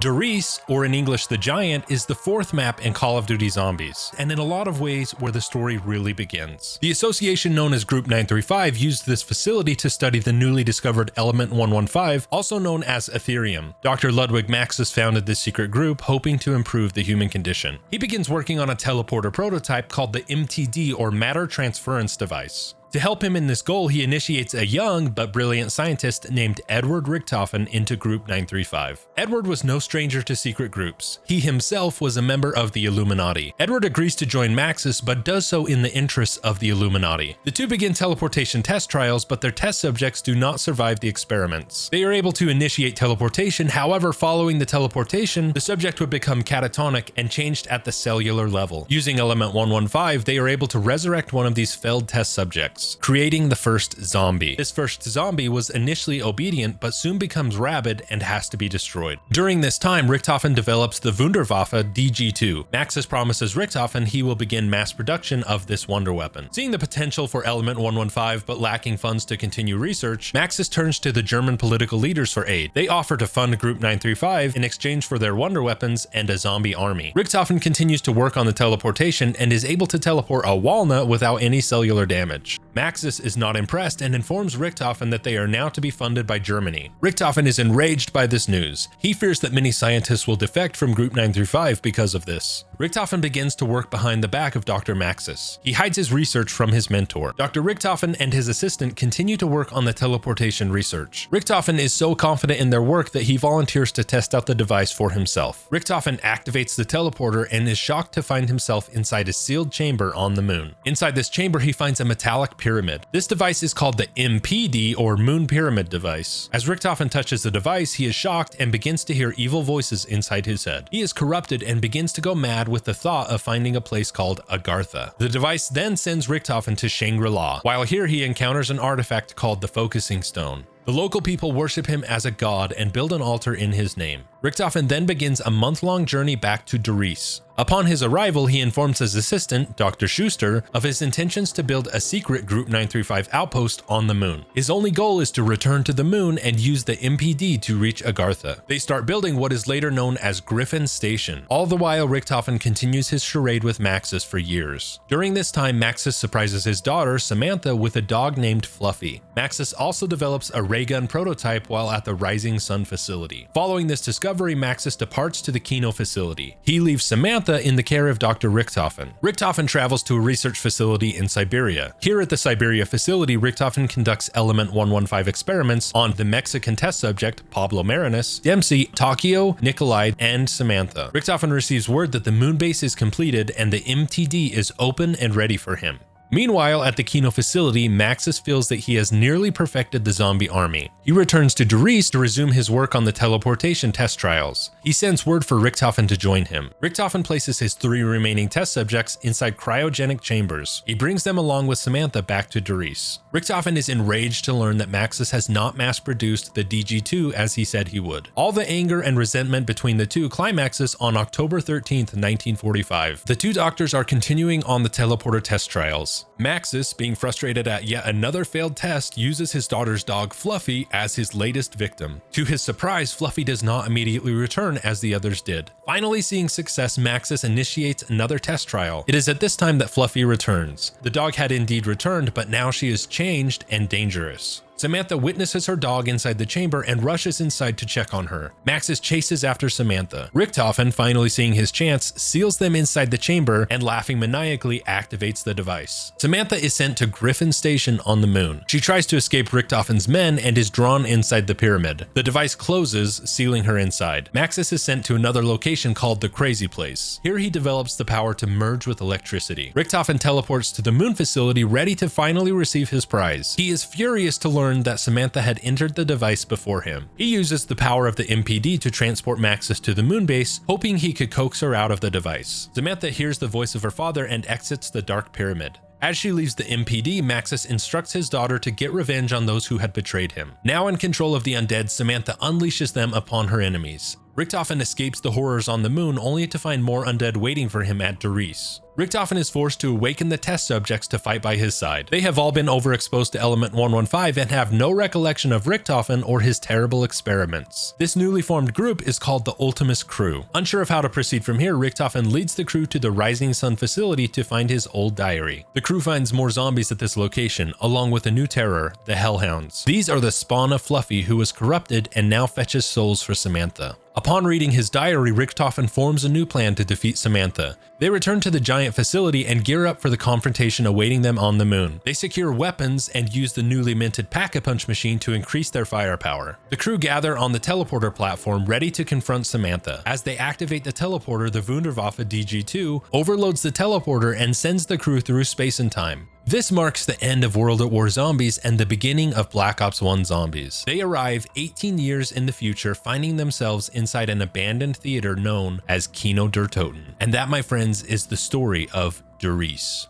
Riese, or in English The Giant, is the fourth map in Call of Duty Zombies, and in a lot of ways where the story really begins. The association known as Group 935 used this facility to study the newly discovered element 115, also known as Ethereum. Dr. Ludwig Maxis founded this secret group, hoping to improve the human condition. He begins working on a teleporter prototype called the MTD, or Matter Transference Device. To help him in this goal, he initiates a young but brilliant scientist named Edward Richtofen into Group 935. Edward was no stranger to secret groups. He himself was a member of the Illuminati. Edward agrees to join Maxis, but does so in the interests of the Illuminati. The two begin teleportation test trials, but their test subjects do not survive the experiments. They are able to initiate teleportation, however, following the teleportation, the subject would become catatonic and changed at the cellular level. Using element 115, they are able to resurrect one of these failed test subjects, creating the first zombie. This first zombie was initially obedient, but soon becomes rabid and has to be destroyed. During this time, Richtofen develops the Wunderwaffe DG2. Maxis promises Richtofen he will begin mass production of this wonder weapon. Seeing the potential for element 115 but lacking funds to continue research, Maxis turns to the German political leaders for aid. They offer to fund Group 935 in exchange for their wonder weapons and a zombie army. Richtofen continues to work on the teleportation and is able to teleport a walnut without any cellular damage. Maxis is not impressed and informs Richtofen that they are now to be funded by Germany. Richtofen is enraged by this news. He fears that many scientists will defect from Group 935 because of this. Richtofen begins to work behind the back of Dr. Maxis. He hides his research from his mentor. Dr. Richtofen and his assistant continue to work on the teleportation research. Richtofen is so confident in their work that he volunteers to test out the device for himself. Richtofen activates the teleporter and is shocked to find himself inside a sealed chamber on the moon. Inside this chamber, he finds a metallic pyramid. This device is called the MPD, or Moon Pyramid device. As Richtofen touches the device, he is shocked and begins to hear evil voices inside his head. He is corrupted and begins to go mad with the thought of finding a place called Agartha. The device then sends Richtofen to Shangri-La. While here, he encounters an artifact called the Focusing Stone. The local people worship him as a god and build an altar in his name. Richtofen then begins a month-long journey back to Riese. Upon his arrival, he informs his assistant, Dr. Schuster, of his intentions to build a secret Group 935 outpost on the moon. His only goal is to return to the moon and use the MPD to reach Agartha. They start building what is later known as Griffin Station. All the while, Richtofen continues his charade with Maxis for years. During this time, Maxis surprises his daughter, Samantha, with a dog named Fluffy. Maxis also develops a ray gun prototype while at the Rising Sun facility. Following this discovery, Maxis departs to the Kino facility. He leaves Samantha in the care of Dr. Richtofen. Richtofen travels to a research facility in Siberia. Here at the Siberia facility, Richtofen conducts element 115 experiments on the Mexican test subject, Pablo Marinas, Dempsey, Takio, Nikolai, and Samantha. Richtofen receives word that the moon base is completed and the MTD is open and ready for him. Meanwhile, at the Kino facility, Maxis feels that he has nearly perfected the zombie army. He returns to Riese to resume his work on the teleportation test trials. He sends word for Richtofen to join him. Richtofen places his 3 remaining test subjects inside cryogenic chambers. He brings them along with Samantha back to Riese. Richtofen is enraged to learn that Maxis has not mass-produced the DG2 as he said he would. All the anger and resentment between the two climaxes on October 13th, 1945. The two doctors are continuing on the teleporter test trials. Maxis, being frustrated at yet another failed test, uses his daughter's dog Fluffy as his latest victim. To his surprise, Fluffy does not immediately return as the others did. Finally seeing success, Maxis initiates another test trial. It is at this time that Fluffy returns. The dog had indeed returned, but now she is changed and dangerous. Samantha witnesses her dog inside the chamber and rushes inside to check on her. Maxis chases after Samantha. Richtofen, finally seeing his chance, seals them inside the chamber and, laughing maniacally, activates the device. Samantha is sent to Griffin Station on the moon. She tries to escape Richtofen's men and is drawn inside the pyramid. The device closes, sealing her inside. Maxis is sent to another location called the Crazy Place. Here he develops the power to merge with electricity. Richtofen teleports to the moon facility, ready to finally receive his prize. He is furious to learn that Samantha had entered the device before him. He uses the power of the MPD to transport Maxis to the moon base, hoping he could coax her out of the device. Samantha hears the voice of her father and exits the dark pyramid. As she leaves the MPD, Maxis instructs his daughter to get revenge on those who had betrayed him. Now in control of the undead, Samantha unleashes them upon her enemies. Richtofen escapes the horrors on the moon only to find more undead waiting for him at Riese. Richtofen is forced to awaken the test subjects to fight by his side. They have all been overexposed to element 115 and have no recollection of Richtofen or his terrible experiments. This newly formed group is called the Ultimis crew. Unsure of how to proceed from here, Richtofen leads the crew to the Rising Sun facility to find his old diary. The crew finds more zombies at this location, along with a new terror, the Hellhounds. These are the spawn of Fluffy, who was corrupted and now fetches souls for Samantha. Upon reading his diary, Richtofen forms a new plan to defeat Samantha. They return to the giant facility and gear up for the confrontation awaiting them on the moon. They secure weapons and use the newly minted Pack-a-Punch machine to increase their firepower. The crew gather on the teleporter platform ready to confront Samantha. As they activate the teleporter, the Wunderwaffe DG-2 overloads the teleporter and sends the crew through space and time. This marks the end of World at War Zombies and the beginning of Black Ops 1 Zombies. They arrive 18 years in the future, finding themselves inside an abandoned theater known as Kino der Toten. And that, my friends, is the story of Riese.